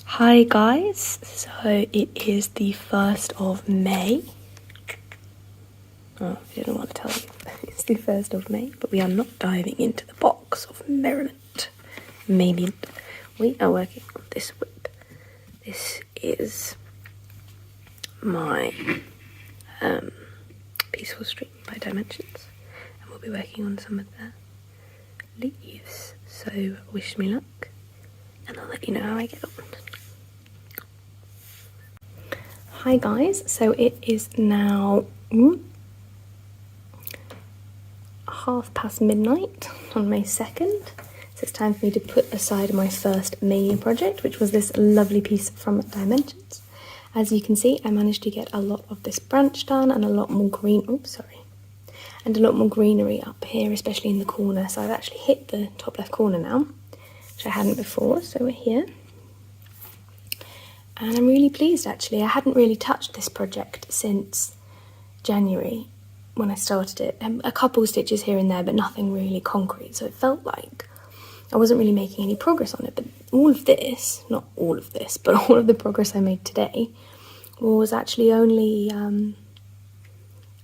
Hi guys, so it is the 1st of May. Oh, I didn't want to tell you. It's the 1st of May, but we are not diving into the box of Maryland. Maybe we are working on this whip. This is my Peaceful Stream by Dimensions, and we'll be working on some of the leaves. So wish me luck, and I'll let you know how I get on. Hi guys, so it is now midnight on May 2nd, so it's time for me to put aside my first Maynia project, which was this lovely piece from Dimensions. As you can see, I managed to get a lot of this branch done and a lot more and a lot more greenery up here, especially in the corner. So I've actually hit the top left corner now, which I hadn't before, so we're here. And I'm really pleased actually. I hadn't really touched this project since January when I started it. A couple of stitches here and there, but nothing really concrete. So it felt like I wasn't really making any progress on it. But all of this, not all of this, but all of the progress I made today was actually only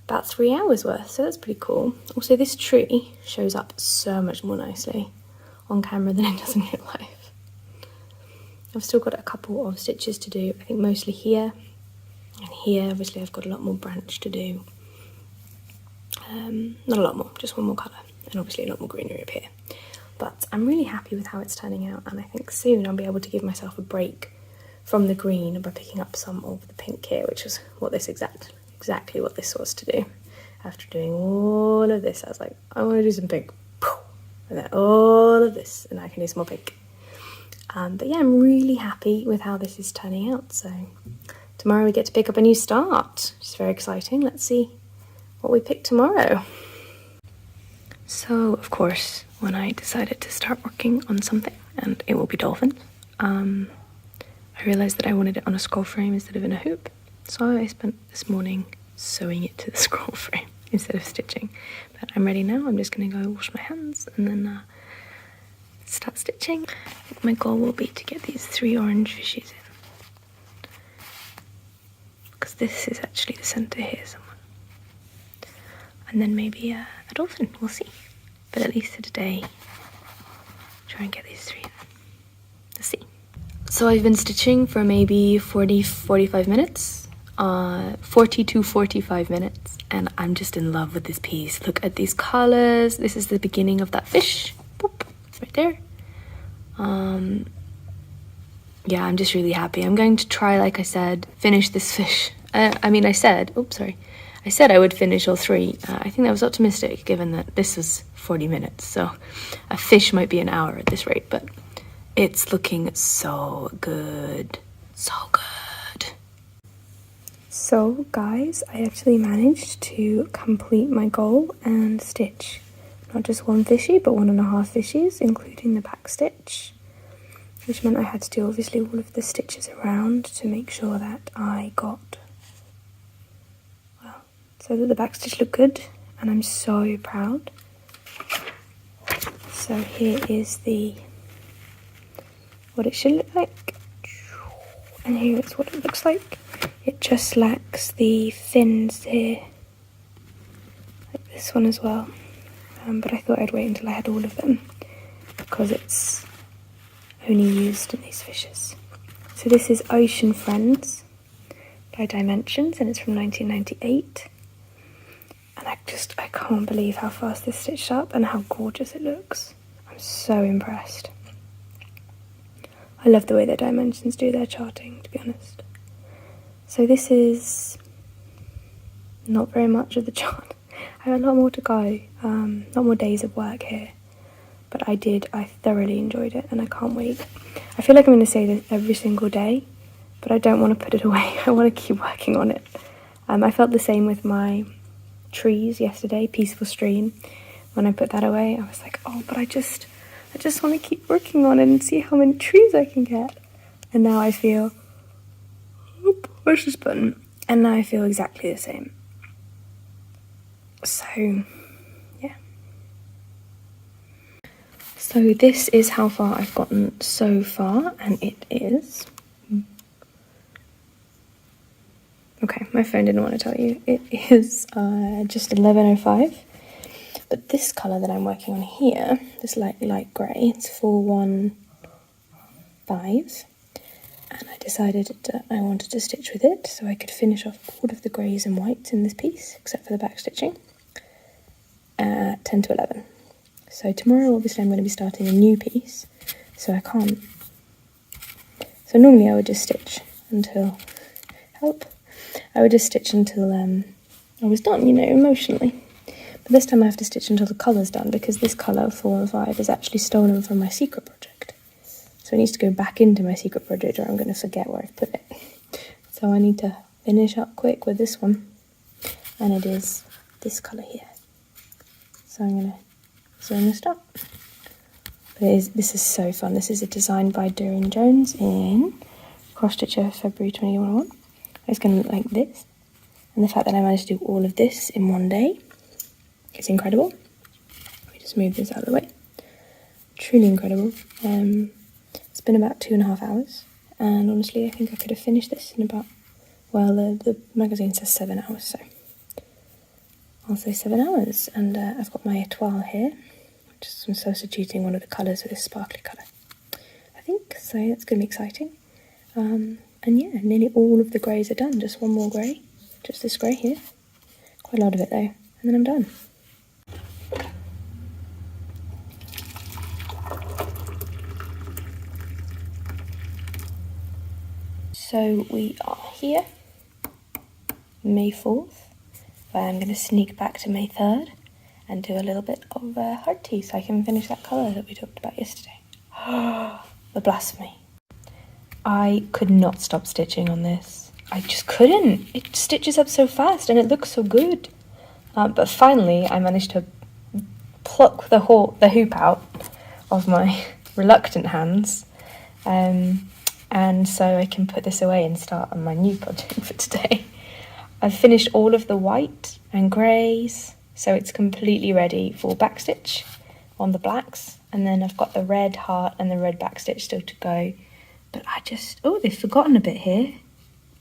about 3 hours worth. So that's pretty cool. Also, this tree shows up so much more nicely on camera than it does in real life. I've still got a couple of stitches to do, I think mostly here and here. Obviously I've got a lot more branch to do. Not a lot more, just one more colour, and obviously a lot more greenery up here. But I'm really happy with how it's turning out, and I think soon I'll be able to give myself a break from the green by picking up some of the pink here, which is what this exactly what this was to do. After doing all of this, I was like, I want to do some pink. And then all of this, and I can do some more pink. But yeah, I'm really happy with how this is turning out. So tomorrow we get to pick up a new start, which is very exciting. Let's see what we pick tomorrow. So of course, when I decided to start working on something, and it will be dolphins, I realised that I wanted it on a scroll frame instead of in a hoop. So I spent this morning sewing it to the scroll frame instead of stitching. But I'm ready now. I'm just going to go wash my hands and then start stitching. I think my goal will be to get these 3 orange fishies in, because this is actually the centre here somewhere. And then maybe a dolphin, we'll see. But at least for today, try and get these 3 in. Let's see. So I've been stitching for maybe 40-45 minutes. 40 to 45 minutes, and I'm just in love with this piece. Look at these colours. This is the beginning of that fish. Boop. Right there. Yeah, I'm just really happy. I'm going to try, like I said, finish this fish. I said I would finish all 3. I think that was optimistic given that this was 40 minutes, so a fish might be an hour at this rate, but it's looking so good. So good. So guys, I actually managed to complete my goal and stitch not just 1 fishy, but 1.5 fishies, including the back stitch, which meant I had to do obviously all of the stitches around to make sure that I got, well, so that the back stitch looked good, and I'm so proud. So here is what it should look like, and here is what it looks like. It just lacks the fins here, like this one as well. But I thought I'd wait until I had all of them, because it's only used in these fishes. So this is Ocean Friends by Dimensions, and it's from 1998. And I can't believe how fast this stitched up and how gorgeous it looks. I'm so impressed. I love the way that Dimensions do their charting, to be honest. So this is not very much of the chart. I have a lot more to go, a lot more days of work here, but I thoroughly enjoyed it, and I can't wait. I feel like I'm going to say this every single day, but I don't want to put it away. I want to keep working on it. I felt the same with my trees yesterday, Peaceful Stream. When I put that away, I was like, oh, but I just want to keep working on it and see how many trees I can get. And now I feel, where's this button? And now I feel exactly the same. So, yeah. So this is how far I've gotten so far, and it is Okay, my phone didn't want to tell you. It is just 11:05. But this colour that I'm working on here, this light grey, it's 415. And I decided that I wanted to stitch with it so I could finish off all of the greys and whites in this piece, except for the back stitching, at 10 to 11. So tomorrow, obviously, I'm going to be starting a new piece, so I can't. So normally I would just stitch until, I would just stitch until I was done, you know, emotionally. But this time I have to stitch until the colour's done, because this colour, 405, is actually stolen from my secret project. So it needs to go back into my secret project or I'm going to forget where I've put it. So I need to finish up quick with this one. And it is this colour here. So I'm going to start. But this is so fun. This is a design by Durene Jones in Cross Stitcher February 2021. It's going to look like this. And the fact that I managed to do all of this in one day is incredible. Let me just move this out of the way. Truly incredible. It's been about 2.5 hours, and honestly I think I could have finished this in about, well, the magazine says 7 hours, so I'll say 7 hours. And I've got my étoile here, which is I'm substituting one of the colours with this sparkly colour, I think, so that's going to be exciting. And yeah, nearly all of the greys are done, just one more grey, just this grey here, quite a lot of it though, and then I'm done. So we are here, May 4th, but I'm going to sneak back to May 3rd and do a little bit of heart tea so I can finish that colour that we talked about yesterday. The blasphemy. I could not stop stitching on this. I just couldn't. It stitches up so fast and it looks so good. But finally I managed to pluck the hoop out of my reluctant hands. And so I can put this away and start on my new project for today. I've finished all of the white and greys, so it's completely ready for backstitch on the blacks. And then I've got the red heart and the red backstitch still to go. But they've forgotten a bit here.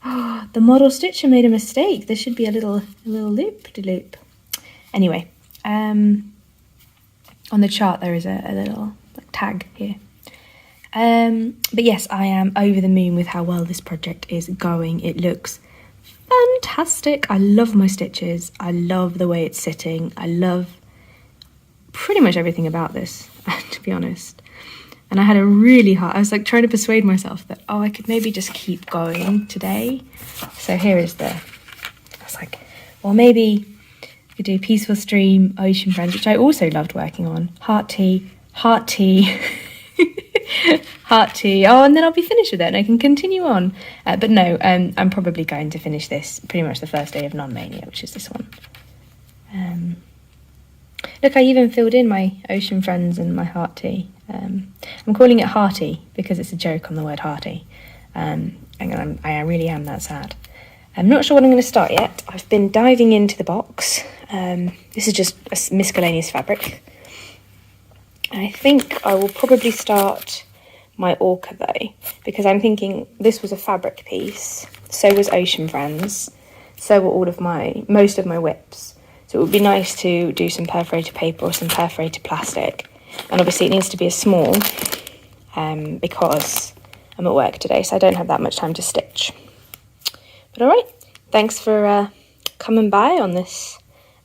Oh, the model stitcher made a mistake. There should be a little loop-de-loop. Anyway, on the chart there is a little tag here. But yes, I am over the moon with how well this project is going. It looks fantastic. I love my stitches. I love the way it's sitting. I love pretty much everything about this, to be honest. And I had a really hard, I was like trying to persuade myself that, I could maybe just keep going today. So here is I was like, well, maybe we could do Peaceful Stream, Ocean Friends, which I also loved working on. Heart tea, heart tea. Heart tea. And then I'll be finished with it and I can continue on. But no, I'm probably going to finish this pretty much the first day of non-mania, which is this one. Look, I even filled in my Ocean Friends and my heart tea. I'm calling it Hearty because it's a joke on the word hearty. And I really am that sad. I'm not sure what I'm going to start yet. I've been diving into the box. This is just a miscellaneous fabric. I think I will probably start my orca though, because I'm thinking this was a fabric piece, so was Ocean Friends, so were most of my whips. So it would be nice to do some perforated paper or some perforated plastic. And obviously it needs to be a small, because I'm at work today, so I don't have that much time to stitch. But alright, thanks for coming by on this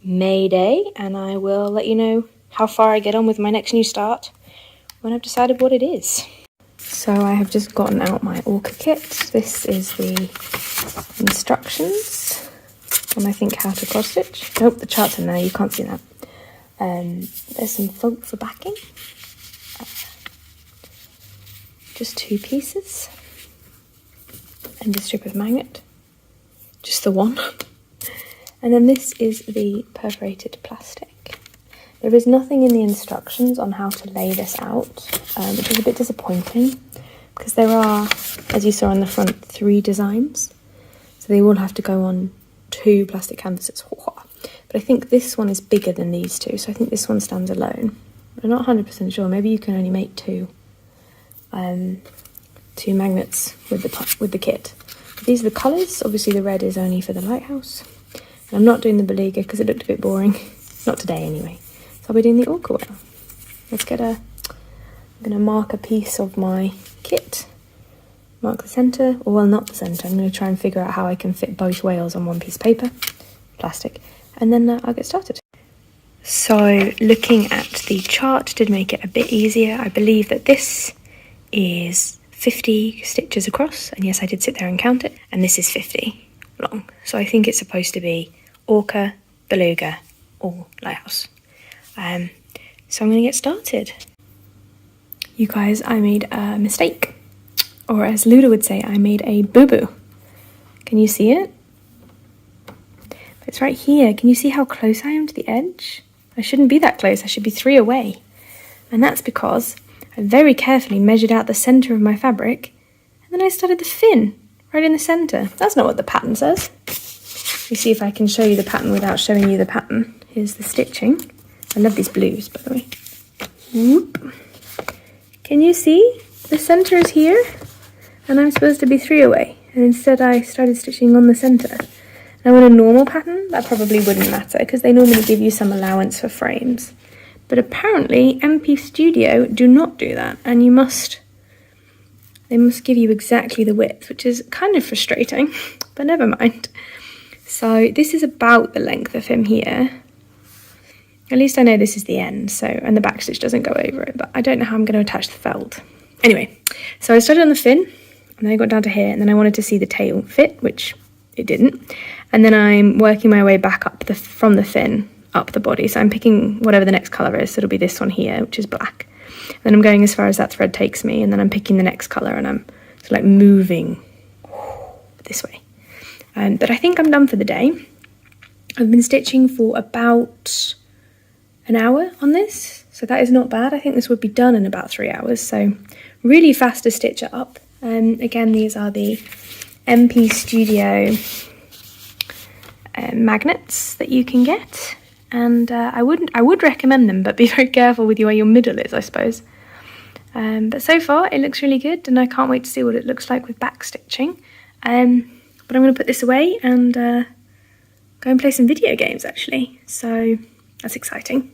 May Day, and I will let you know how far I get on with my next new start when I've decided what it is. So I have just gotten out my orca kit. This is the instructions on, I think, how to cross stitch. I hope the chart's in there, you can't see that. There's some felt for backing. Just 2 pieces. And a strip of magnet. Just the one. And then this is the perforated plastic. There is nothing in the instructions on how to lay this out, which is a bit disappointing because there are, as you saw on the front, 3 designs. So they all have to go on 2 plastic canvases. But I think this one is bigger than these 2, so I think this one stands alone. I'm not 100% sure. Maybe you can only make 2 magnets with the kit. These are the colours. Obviously the red is only for the lighthouse. And I'm not doing the beluga because it looked a bit boring. Not today anyway. So I'll be doing the orca whale. I'm going to mark a piece of my kit. Mark the centre, or well, not the centre. I'm going to try and figure out how I can fit both whales on one piece of paper, plastic, and then I'll get started. So looking at the chart did make it a bit easier. I believe that this is 50 stitches across, and yes, I did sit there and count it, and this is 50 long. So I think it's supposed to be orca, beluga, or lighthouse. So I'm going to get started. You guys, I made a mistake. Or as Luda would say, I made a boo-boo. Can you see it? It's right here. Can you see how close I am to the edge? I shouldn't be that close. I should be 3 away. And that's because I very carefully measured out the centre of my fabric, and then I started the fin right in the centre. That's not what the pattern says. You see if I can show you the pattern without showing you the pattern. Here's the stitching. I love these blues, by the way. Whoop. Can you see? The centre is here. And I'm supposed to be 3 away, and instead I started stitching on the centre. Now in a normal pattern, that probably wouldn't matter, because they normally give you some allowance for frames. But apparently MP Studio do not do that, and they must give you exactly the width, which is kind of frustrating, but never mind. So this is about the length of him here. At least I know this is the end, and the back stitch doesn't go over it, but I don't know how I'm going to attach the felt. Anyway, so I started on the fin, and then I got down to here, and then I wanted to see the tail fit, which it didn't. And then I'm working my way back up from the fin, up the body. So I'm picking whatever the next colour is. So it'll be this one here, which is black. And then I'm going as far as that thread takes me, and then I'm picking the next colour, and I'm sort of like moving this way. But I think I'm done for the day. I've been stitching for about an hour on this, so that is not bad. I think this would be done in about 3 hours, so really fast to stitch it up. Again, these are the MP Studio magnets that you can get, and I would recommend them, but be very careful with where your middle is, I suppose. But so far it looks really good, and I can't wait to see what it looks like with back stitching. But I'm going to put this away and go and play some video games actually, so that's exciting.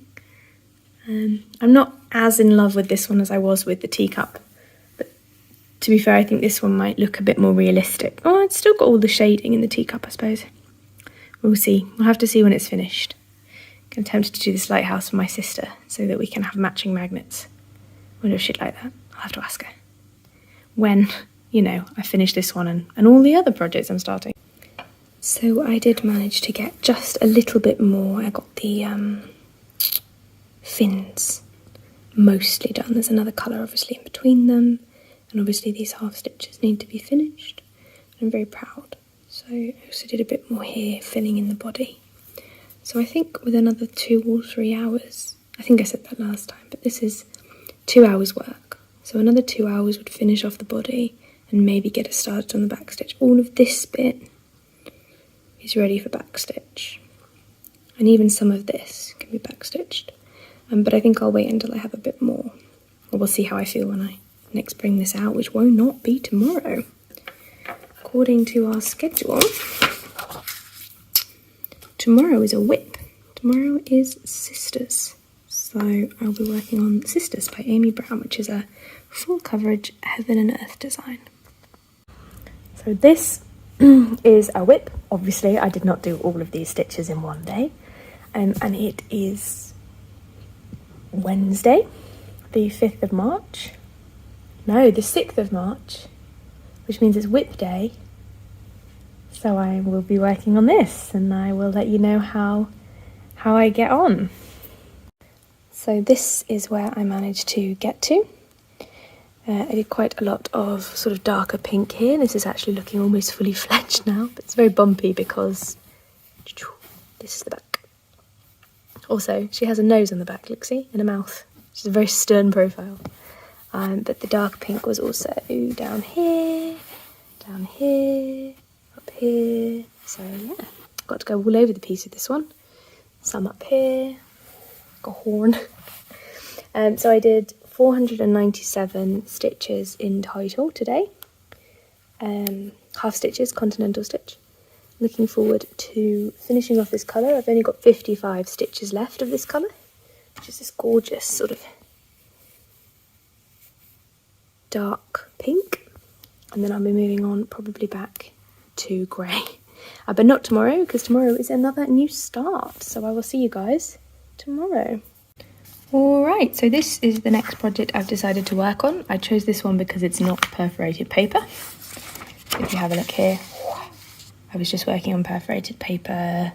I'm not as in love with this one as I was with the teacup, but to be fair, I think this one might look a bit more realistic. Oh, it's still got all the shading in the teacup, I suppose. We'll see. We'll have to see when it's finished. I'm tempted to do this lighthouse for my sister so that we can have matching magnets. I wonder if she'd like that. I'll have to ask her. When, I finish this one and all the other projects I'm starting. So I did manage to get just a little bit more. I got the fins mostly done. There's another colour obviously in between them, and obviously these half stitches need to be finished. I'm very proud. So I also did a bit more here, filling in the body. So I think with another 2 or 3 hours, I think I said that last time, but this is 2 hours work. So another 2 hours would finish off the body and maybe get it started on the back stitch. All of this bit is ready for back stitch, and even some of this can be back stitched. But I think I'll wait until I have a bit more. Or we'll see how I feel when I next bring this out, which will not be tomorrow. According to our schedule, tomorrow is a whip. Tomorrow is Sisters. So I'll be working on Sisters by Amy Brown, which is a full coverage Heaven and Earth design. So this is a whip. Obviously, I did not do all of these stitches in one day. And it is Wednesday, the 5th of March. No, the 6th of March, which means it's whip day. So I will be working on this, and I will let you know how I get on. So this is where I managed to get to. I did quite a lot of sort of darker pink here. This is actually looking almost fully fledged now, but it's very bumpy because this is the back. Also, she has a nose on the back, look, see, and a mouth. She's a very stern profile. But the dark pink was also down here, up here. So yeah, got to go all over the piece with this one. Some up here, got a horn. So I did 497 stitches in total today. half stitches, continental stitch. Looking forward to finishing off this colour. I've only got 55 stitches left of this colour, which is this gorgeous sort of dark pink. And then I'll be moving on probably back to grey. But not tomorrow, because tomorrow is another new start. So I will see you guys tomorrow. Alright, so this is the next project I've decided to work on. I chose this one because it's not perforated paper. If you have a look here, I was just working on perforated paper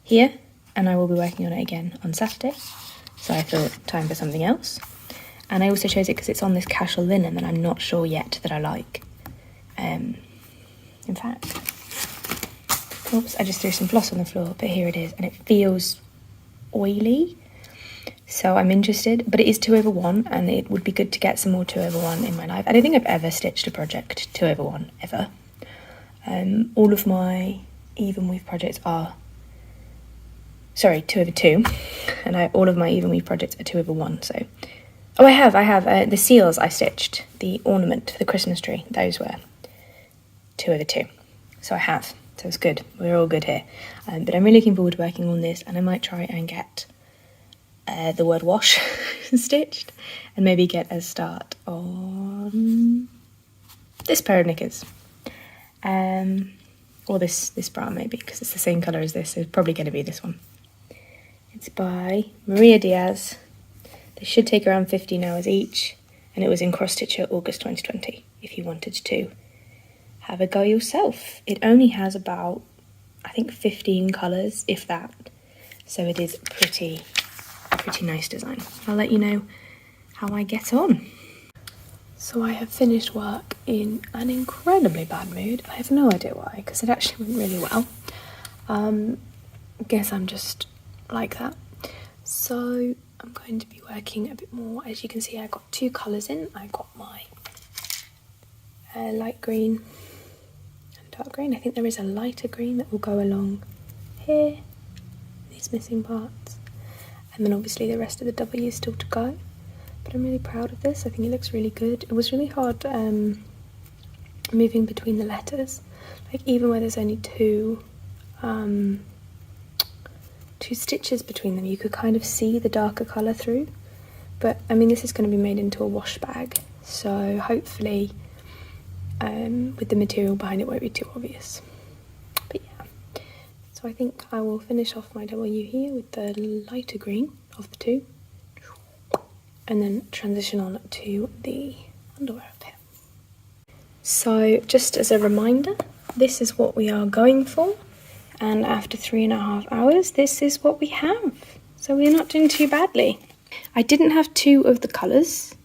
here, and I will be working on it again on Saturday. So I thought, time for something else. And I also chose it because it's on this casual linen that I'm not sure yet that I like. In fact, oops, I just threw some floss on the floor, but here it is, and it feels oily. So I'm interested, but it is 2/1, and it would be good to get some more 2/1 in my life. I don't think I've ever stitched a project 2/1, ever. All of my even weave projects are, sorry, 2/2, and all of my even weave projects are 2/1, so. Oh, I have, the seals I stitched, the ornament for the Christmas tree, those were 2/2, so I have, so it's good, we're all good here. But I'm really looking forward to working on this, and I might try and get the word wash stitched, and maybe get a start on this pair of knickers. Or this bra maybe, because it's the same colour as this, so it's probably going to be this one. It's by Maria Diaz. They should take around 15 hours each, and it was in Cross Stitcher August 2020, if you wanted to have a go yourself. It only has about, I think, 15 colours, if that, so it is pretty nice design. I'll let you know how I get on. So I have finished work in an incredibly bad mood. I have no idea why, because it actually went really well. Guess I'm just like that. So I'm going to be working a bit more. As you can see, I got 2 colours in. I got my light green and dark green. I think there is a lighter green that will go along here, these missing parts. And then obviously the rest of the W is still to go. But I'm really proud of this. I think it looks really good. It was really hard moving between the letters. Like even where there's only two stitches between them, you could kind of see the darker colour through. But I mean, this is going to be made into a wash bag, so hopefully with the material behind it won't be too obvious. But yeah, so I think I will finish off my W here with the lighter green of the 2, and then transition on to the underwear up here. So just as a reminder, this is what we are going for, and after 3.5 hours this is what we have, so we're not doing too badly. I didn't have 2 of the colours,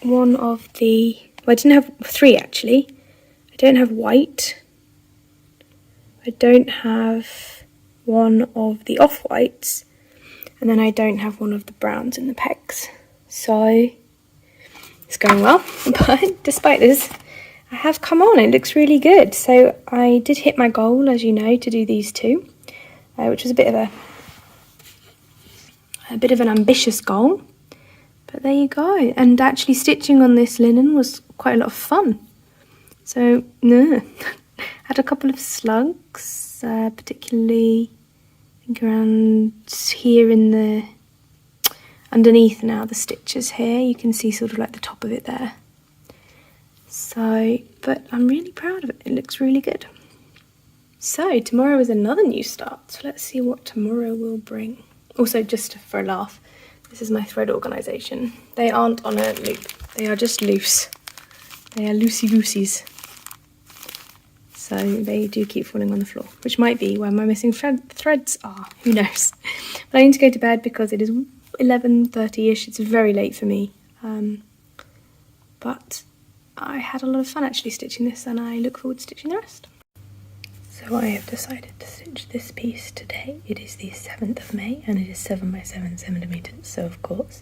one of the, well, I didn't have 3 actually. I don't have white, I don't have one of the off-whites, and then I don't have one of the browns in the pegs. So it's going well, but despite this, I have come on, it looks really good. So I did hit my goal, as you know, to do these 2, which was a bit of an ambitious goal, but there you go. And actually stitching on this linen was quite a lot of fun. So had a couple of slugs, particularly I think around here in the underneath now, the stitches here, you can see sort of like the top of it there. So, but I'm really proud of it, it looks really good. So tomorrow is another new start, so let's see what tomorrow will bring. Also, just for a laugh, this is my thread organisation. They aren't on a loop, they are just loose. They are loosey-goosies. So they do keep falling on the floor, which might be where my missing threads are, who knows. But I need to go to bed because it is 11:30ish, it's very late for me. But I had a lot of fun actually stitching this, and I look forward to stitching the rest. So I have decided to stitch this piece today. It is the 7th of May and it is 7 by 7 centimetres, so of course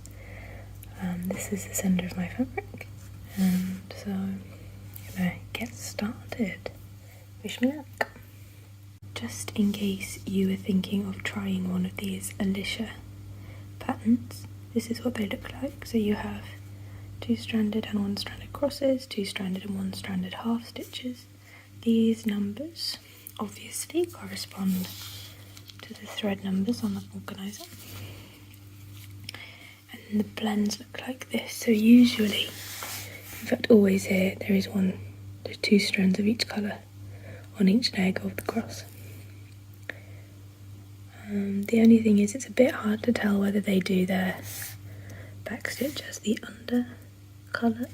this is the centre of my fabric, and so I'm gonna get started. Wish me luck. Just in case you were thinking of trying one of these Alisa patterns, this is what they look like. So you have 2-stranded and 1-stranded crosses, 2-stranded and 1-stranded half stitches. These numbers obviously correspond to the thread numbers on the organizer. And the blends look like this. So usually, in fact always here, there's 2 strands of each colour on each leg of the cross. The only thing is it's a bit hard to tell whether they do their back stitch as the under colour,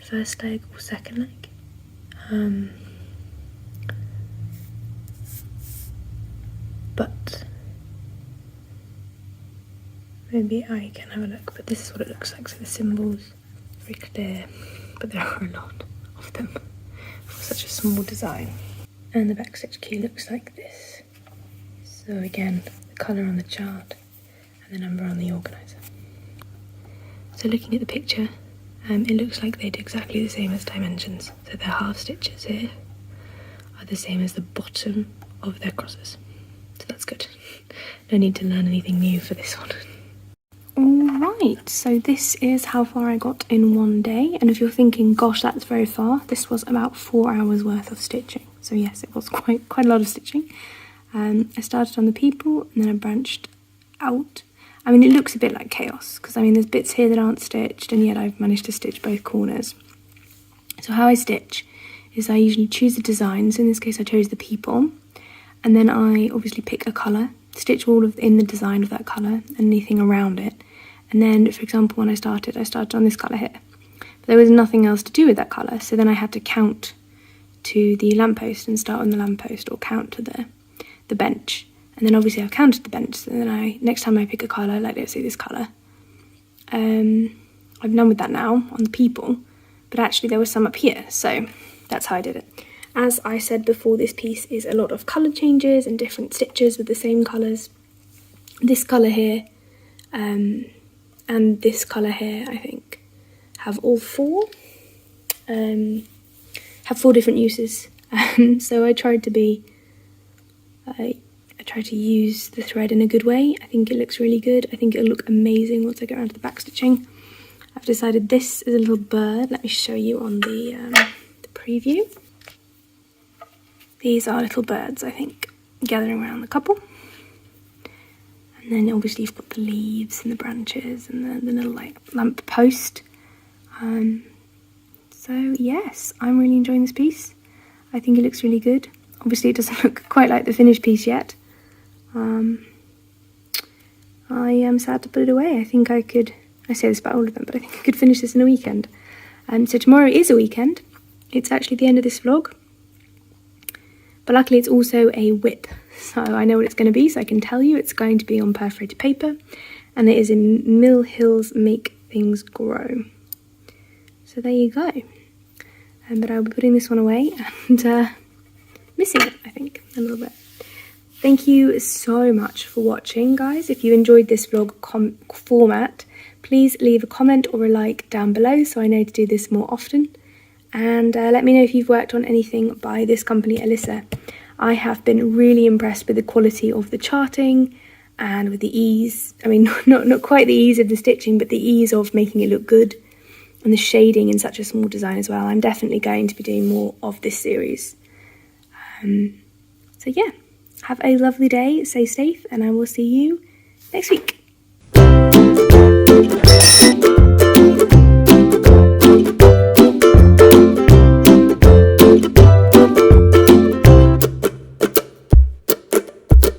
first leg or second leg. But maybe I can have a look, but this is what it looks like. So the symbols are very clear, but there are a lot of them for such a small design. And the back stitch key looks like this. So again, the colour on the chart and the number on the organizer. So looking at the picture, it looks like they do exactly the same as dimensions. So their half stitches here are the same as the bottom of their crosses. So that's good. No need to learn anything new for this one. Alright, so this is how far I got in one day. And if you're thinking, gosh, that's very far, this was about 4 hours worth of stitching. So yes, it was quite a lot of stitching. I started on the people and then I branched out. I mean, it looks a bit like chaos because I mean, there's bits here that aren't stitched and yet I've managed to stitch both corners. So how I stitch is I usually choose the designs. In this case, I chose the people. And then I obviously pick a colour, stitch all in the design of that colour and anything around it. And then, for example, when I started on this colour here. But there was nothing else to do with that colour, so then I had to count to the lamppost and start on the lamppost, or count to the bench. And then obviously I've counted the bench, and then next time I pick a colour, like let's say this colour, I've done with that now on the people, but actually there was some up here, so that's how I did it. As I said before, this piece is a lot of colour changes and different stitches with the same colours. This colour here and this colour here, I think, have all 4. Have 4 different uses. So I tried to use the thread in a good way. I think it looks really good. I think it'll look amazing once I get around to the back stitching. I've decided this is a little bird. Let me show you on the preview. These are little birds, I think, gathering around the couple. And then obviously you've got the leaves and the branches and the little like lamp post. So yes, I'm really enjoying this piece. I think it looks really good. Obviously it doesn't look quite like the finished piece yet. I am sad to put it away. I think I say this about all of them, but I think I could finish this in a weekend. So tomorrow is a weekend. It's actually the end of this vlog. But luckily it's also a whip, so I know what it's going to be, so I can tell you it's going to be on perforated paper, and it is in Mill Hill's Make Things Grow. So there you go. But I'll be putting this one away and missing it, I think, a little bit. Thank you so much for watching, guys. If you enjoyed this vlog format, please leave a comment or a like down below so I know to do this more often. And let me know if you've worked on anything by this company, Alisa. I have been really impressed with the quality of the charting and with the ease. I mean, not quite the ease of the stitching, but the ease of making it look good and the shading in such a small design as well. I'm definitely going to be doing more of this series. So yeah, have a lovely day, stay safe, and I will see you next week.